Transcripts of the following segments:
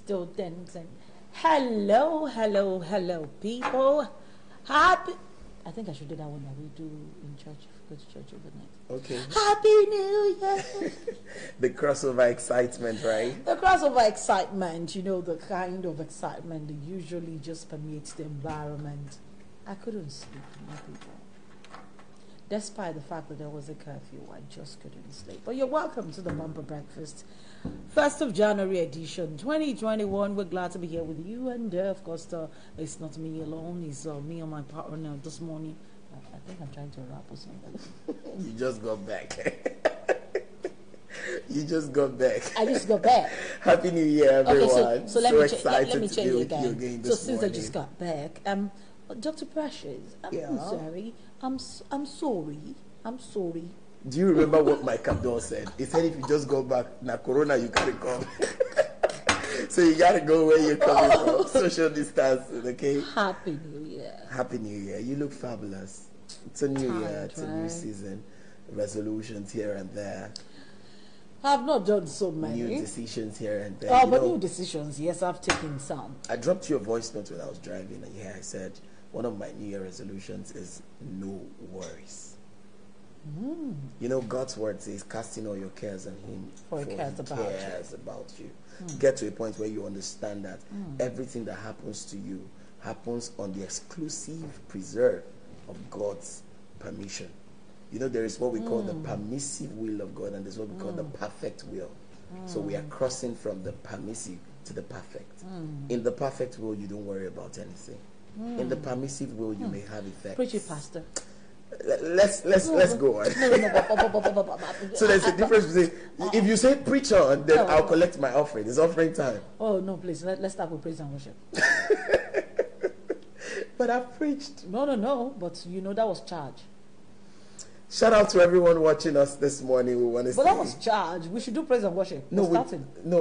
still dancing. Hello, hello, hello, people. Happy. I think I should do that one that we do in church. If we go to church overnight. Okay. Happy New Year. The crossover excitement, right? The crossover excitement, you know, the kind of excitement that usually just permeates the environment. I couldn't sleep, my people. Despite the fact that there was a curfew, I just couldn't sleep. But you're welcome to the Bumper Breakfast, 1st of January edition, 2021. We're glad to be here with you. And of course, it's not me alone. It's me and my partner this morning. I think I'm trying to rap or something. You just got back. You just got back. I just got back. Happy New Year, everyone. Okay, so let me change it again again. this So since morning. I just got back, Dr. Precious, I'm sorry. I'm sorry. I'm sorry. Do you remember what my captain said? He said if you just go back, na corona, you gotta come. So you gotta go where you're coming from. Social distancing, okay? Happy New Year. Happy New Year. You look fabulous. It's a new year. It's a new right? season. Resolutions here and there. I've not done so many. New decisions here and there. Oh, You but know, new decisions. Yes, I've taken some. I dropped you a voice note when I was driving, and I said one of my New Year resolutions is no worries. You know, God's word says, casting all your cares on Him, For He cares about you. Get to a point where you understand that everything that happens to you happens on the exclusive preserve of God's permission. You know, there is what we call the permissive will of God, and there's what we call the perfect will. So we are crossing from the permissive to the perfect. In the perfect will, you don't worry about anything. In the permissive will, you may have effects. Preach it, Pastor. Let's go on. No. So there's a difference between if you say preach on, then I'll collect my offering. It's offering time. Oh, no, please. Let's start with praise and worship. But I've preached. No. But you know, that was charge. Shout out to everyone watching us this morning. We want to But that was charge. We should do praise and worship. No,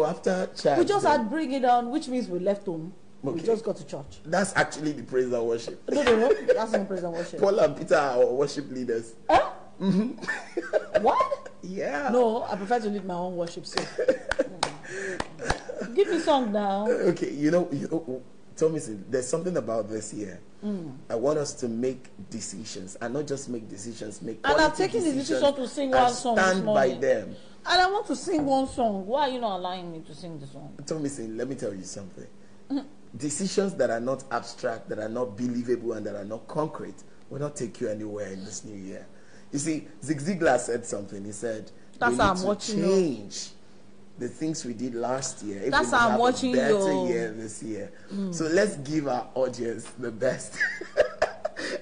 after charge. We just had bring it on, which means we left home. Okay. We just got to church. That's actually the praise and worship. No. That's not praise and worship. Paul and Peter are our worship leaders. Huh? What? Yeah. No, I prefer to lead my own worship. So. Give me song now. Okay, you know, Thomas, there's something about this year. I want us to make decisions, and not just make decisions, make And I've quality taken the decision to decisions sing and one song this stand by morning. them. And I want to sing one song. Why are you not allowing me to sing the song? Thomas, let me tell you something. Decisions that are not abstract, that are not believable, and that are not concrete will not take you anywhere in this new year. You see, Zig Ziglar said something. He said, That's we how need I'm to watching you. change the things we did last year. If That's we how I'm have watching a better you. year this year. So let's give our audience the best.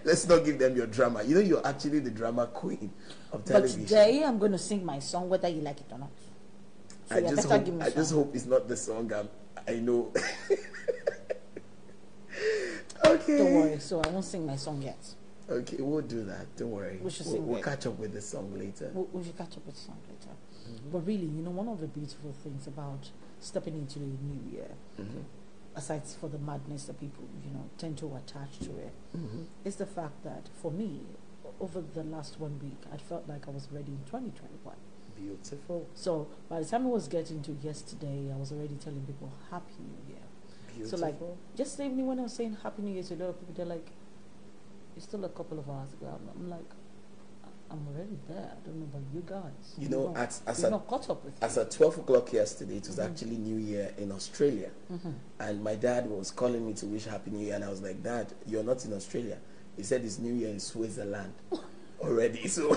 Let's not give them your drama. You know, you're actually the drama queen of But television. today I'm going to sing my song whether you like it or not. So you better give me I just song. hope it's not the song I know. Okay. Don't worry. So I won't sing my song yet. Okay, we'll do that. Don't worry. We should sing We'll it. catch up with the song later. We should catch up with the song later. But really, you know, one of the beautiful things about stepping into the new year, aside for the madness that people, you know, tend to attach to it, is the fact that for me, over the last 1 week, I felt like I was ready in 2021. Beautiful. So by the time I was getting to yesterday, I was already telling people Happy New Year. Beautiful. So like yesterday evening when I was saying Happy New Year to a lot of people, they're like, it's still a couple of hours ago. I'm like, I'm already there. I don't know about you guys. You know, you're not caught up with as at 12 o'clock yesterday, it was actually New Year in Australia. And my dad was calling me to wish Happy New Year. And I was like, Dad, you're not in Australia. He said it's New Year in Switzerland already. So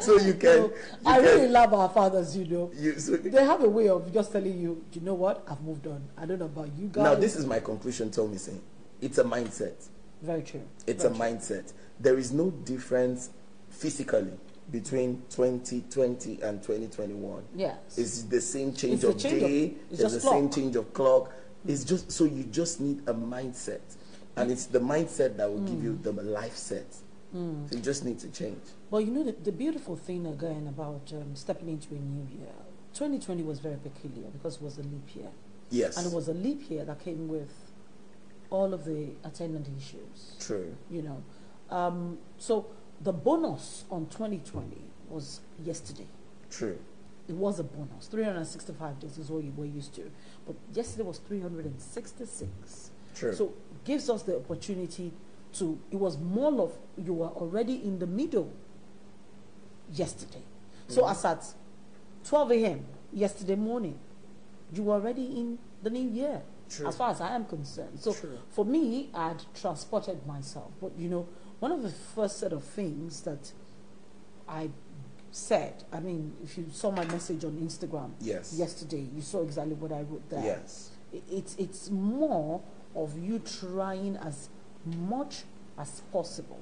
so you can... I really love our fathers, you know. So, They have a way of just telling you, you know what, I've moved on. I don't know about you guys. now, this is my conclusion, Tommy saying. It's a mindset. Very true. It's Very a true. mindset. There is no difference physically between 2020 and 2021. Yes. It's the same change It's the of change of- day. it's It's just the same clock. change of clock. It's just so you just need a mindset, and it's the mindset that will give you the life set. So you just need to change. Well, you know, the beautiful thing again about stepping into a new year, 2020 was very peculiar because it was a leap year. Yes. And it was a leap year that came with all of the attendant issues. True. You know. So the bonus on 2020 was yesterday. True. it was a bonus. 365 days is what you were used to. But yesterday was 366. True. So gives us the opportunity to, it was more of, you were already in the middle yesterday. So as at 12 a.m. yesterday morning, you were already in the new year. True. As far as I am concerned. So True. for me, I had transported myself. But you know, one of the first set of things that I said, I mean, if you saw my message on Instagram Yes. yesterday, you saw exactly what I wrote there. Yes. It's more of you trying as much as possible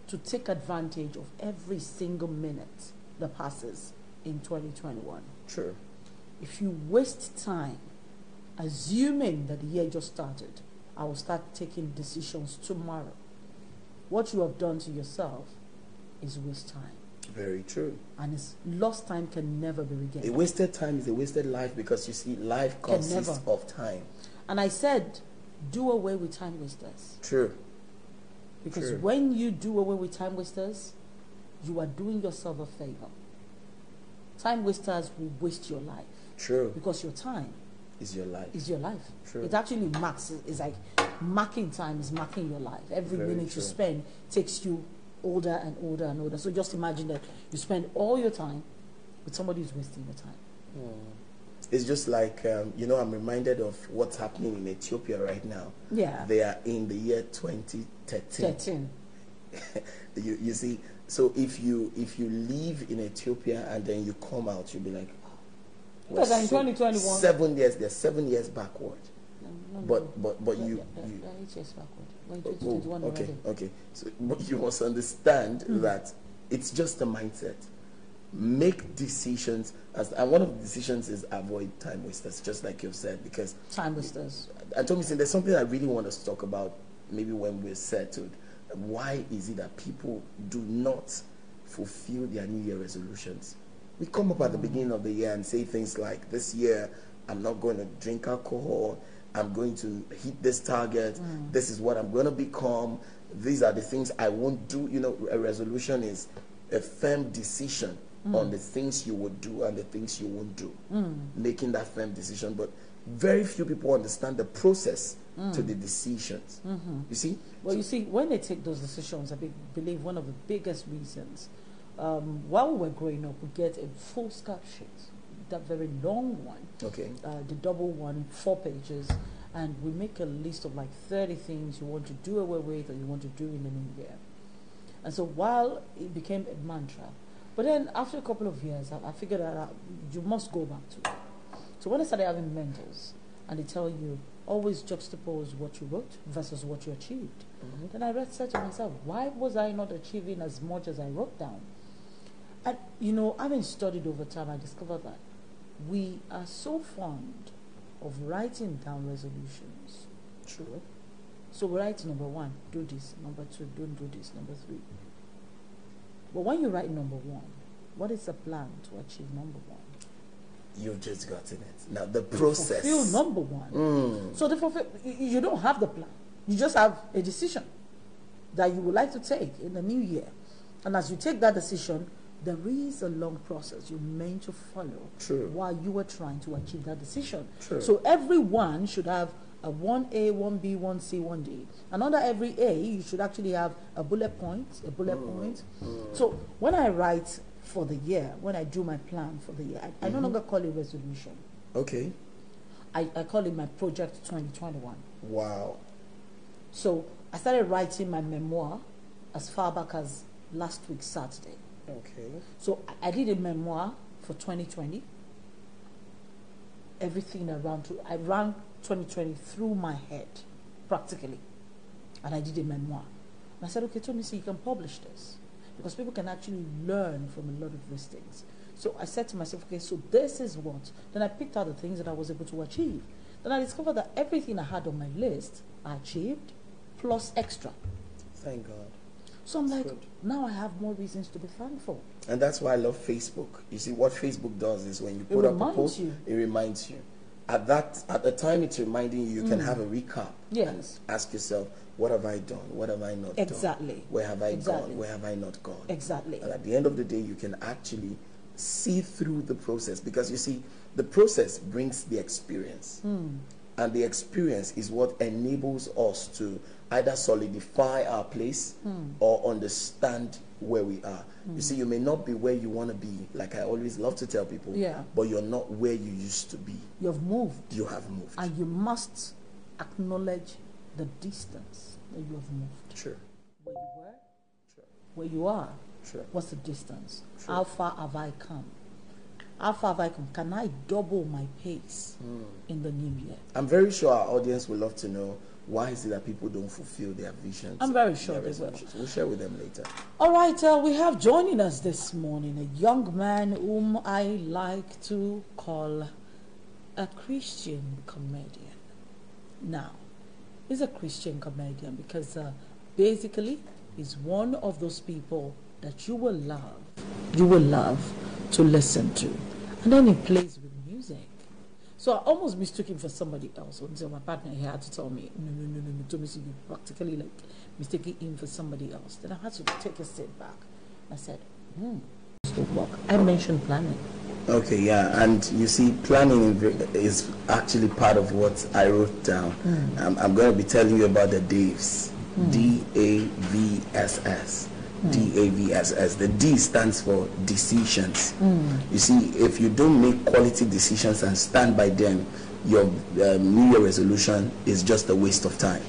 to take advantage of every single minute that passes in 2021. True. If you waste time assuming that the year just started, I will start taking decisions tomorrow. What you have done to yourself is waste time. Very true. And it's lost time can never be regained. A wasted time is a wasted life, because you see, life consists never. of time. And I said, do away with time wasters. True. Because True. when you do away with time wasters, you are doing yourself a favor. Time wasters will waste your life. True. Because your time Is your life. is your life. True. It actually marks, it's like marking time is marking your life. Every Very minute true. you spend takes you older and older and older. So just imagine that you spend all your time with somebody who's wasting your time. It's just like, you know, I'm reminded of what's happening in Ethiopia right now. Yeah. They are in the year 2013. 13. You see, so if you live in Ethiopia and then you come out, you'll be like, Because in 2021. 7 years, they're 7 years backward. No, But they're you 8 years backward. We're in oh, 2021 okay, already. okay. So but you must understand that it's just a mindset. Make decisions, and one of the decisions is avoid time wasters, just like you've said, because Time wasters. and Tommy, there's something I really want us to talk about maybe when we're settled. Why is it that people do not fulfill their New Year resolutions? We come up at the beginning of the year and say things like, this year, I'm not going to drink alcohol. I'm going to hit this target. This is what I'm going to become. These are the things I won't do. You know, a resolution is a firm decision on the things you would do and the things you won't do. Making that firm decision. But very few people understand the process to the decisions. You see? Well, you see, when they take those decisions, I believe one of the biggest reasons, while we were growing up, we get a full skirt sheet, that very long one, Okay. the double one, 4 pages, and we make a list of like 30 things you want to do away with or you want to do in the new year. And so while it became a mantra, but then after a couple of years, I figured out you must go back to it. So when I started having mentors, and they tell you, always juxtapose what you wrote versus what you achieved. Then I said to myself, why was I not achieving as much as I wrote down? And, you know, having studied over time, I discovered that we are so fond of writing down resolutions. True. So we write number 1, do this. Number 2, don't do this. Number 3. But when you write number 1, what is the plan to achieve number 1? You've just gotten it. Now the process. Fulfill number 1. So you don't have the plan. You just have a decision that you would like to take in the new year. And as you take that decision, there is a long process you're meant to follow. True. While you are trying to achieve that decision. True. So everyone should have a 1A, 1B, 1C, 1D. And under every A, you should actually have a bullet point, So when I write for the year, when I do my plan for the year, I no longer call it resolution. Okay. I call it my project 2021. Wow. So I started writing my memoir as far back as last week, Saturday. Okay. So I did a memoir for 2020. Everything I ran 2020 through my head, practically. And I did a memoir. And I said, okay, Tommy, you can publish this. Because people can actually learn from a lot of these things. So I said to myself, okay, so this is what. Then I picked out the things that I was able to achieve. Then I discovered that everything I had on my list, I achieved, plus extra. Thank God. So I'm like, Good. now I have more reasons to be thankful. And that's why I love Facebook. You see, what Facebook does is when you put up a post, it reminds you. At the time it's reminding you, you can have a recap. Yes. Ask yourself, what have I done? What have I not done? Exactly. Where have I gone? Where have I not gone? Exactly. And at the end of the day, you can actually see through the process, because you see, the process brings the experience. And the experience is what enables us to either solidify our place or understand where we are. You see, you may not be where you want to be, like I always love to tell people, but you're not where you used to be. You've moved. You have moved. And you must acknowledge the distance that you have moved. Sure. Where you were, Sure. where you are. Sure. What's the distance? Sure. How far have I come? How far have I come? Can I double my pace in the new year? I'm very sure our audience will love to know, why is it that people don't fulfill their visions? I'm very sure their they will. resolutions? We'll share with them later. All right, we have joining us this morning a young man whom I like to call a Christian comedian. Now, he's a Christian comedian because basically he's one of those people that you will love to listen to. And then he plays with music. So I almost mistook him for somebody else until my partner here had to tell me, no, told me you practically like mistaking him for somebody else. Then I had to take a step back. I said, I mentioned planning. Okay, yeah, and you see, planning is actually part of what I wrote down. I'm going to be telling you about the Daves. DAVSS. DAVSS. The D stands for decisions. You see, if you don't make quality decisions and stand by them, your New Year resolution is just a waste of time.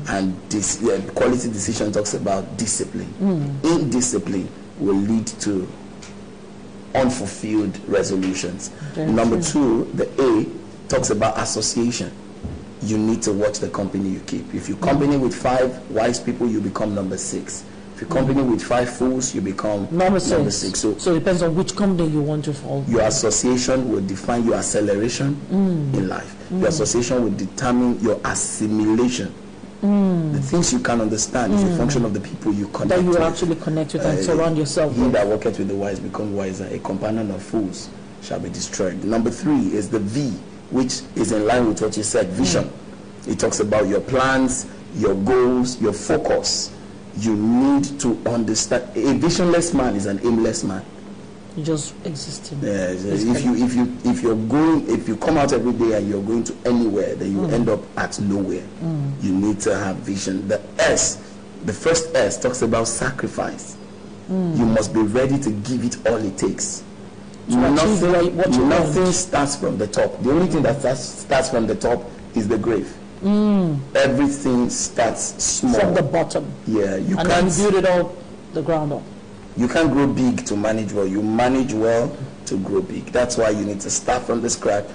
And this quality decision talks about discipline. Indiscipline will lead to unfulfilled resolutions. Number two, the A talks about association. You need to watch the company you keep. If you company with 5 wise people, you become number 6. If you company with 5 fools, you become number 6. So it depends on which company you want to follow. Your association will define your acceleration in life. Your association will determine your assimilation. The things you can understand is a function of the people you connect that you with. actually connect with and surround yourself He with. that worketh with the wise become wiser. A companion of fools shall be destroyed. Number 3 is the V, which is in line with what you said, vision. It talks about your plans, your goals, your focus. You need to understand. A visionless man is an aimless man. You just existing. If you come out every day and you're going to anywhere, then you end up at nowhere. You need to have vision. The first S talks about sacrifice. You must be ready to give it all it takes. Nothing starts from the top. The only thing that starts from the top is the grave. Everything starts small from the bottom. Yeah, you can't build it all the ground up. You can't grow big to manage well. You manage well to grow big. That's why you need to start from the scratch.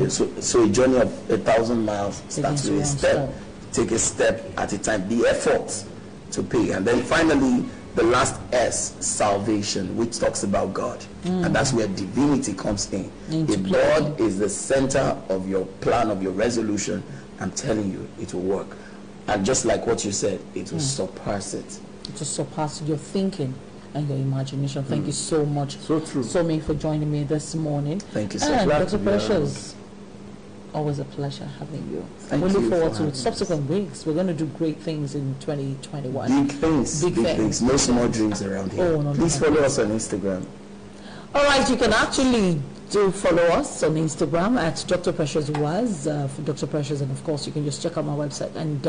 So a journey of 1,000 miles starts with a step. Take a step at a time. The effort to pay, and then finally the last S, salvation, which talks about God, and that's where divinity comes in. If God is the center of your plan, of your resolution, I'm telling you, it will work. And just like what you said, it will surpass it. It will surpass your thinking and your imagination. Thank you so much, so true, Tomi, for joining me this morning. Thank you so much. much. Dr. Precious, always a pleasure having you. We look forward to subsequent weeks. We're going to do great things in 2021. Big things. No small dreams around here. Please follow us on Instagram. All right, you can actually follow us on Instagram at Dr. Precious for Dr. Precious, and of course you can just check out my website, and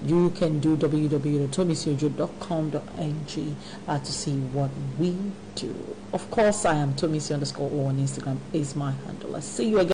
you can do www.tomisiojo.com.ng to see what we do. Of course, I am Tomisi_O on Instagram is my handle. I'll see you again.